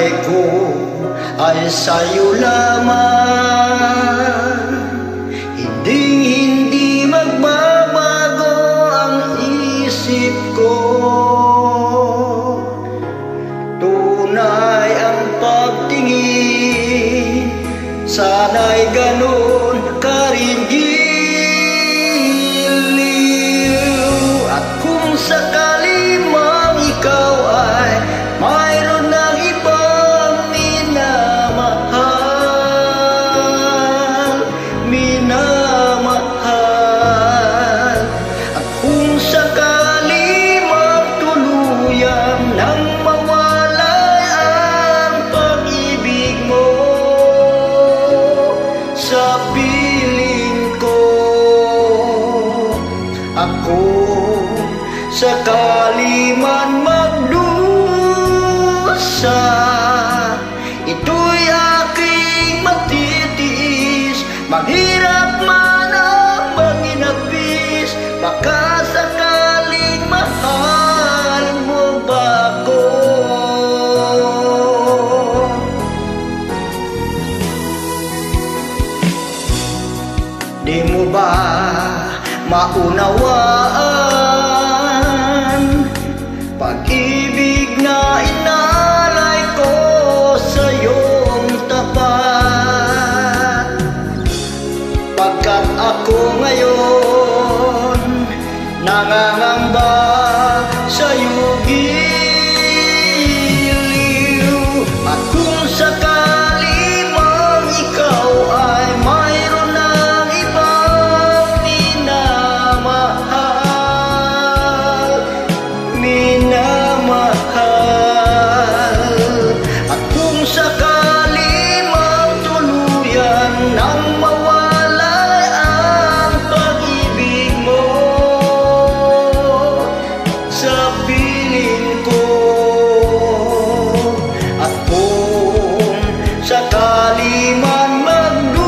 buhay ko ay sa'yo lamang. Hindi magbabago ang isip ko. Tunay ang pagtingin, sana'y ganun ka rin giliw. At kung sakali mang ikaw ay mayroon ng ibang minamahal, at kung sakali mang tuluyan nang mawalay ang pag-ibig mo sa piling ko, ako sakali man magdusa, ito'y aking matitiis. Maghirap man ang maginapis, baka sakaling mahal mo ba ako? Di mo ba maunawaan pag-ibig na inalay ko sa iyong tapat? Pagkat ako ngayon nangangamba sa iyong giliw. At kung sakali mang ikaw ay mayroon ng ibang minamahal, at kung sakali mang tuluyan nang mawalay ang pag-ibig mo sa piling ko, at kung sakali man magdusa,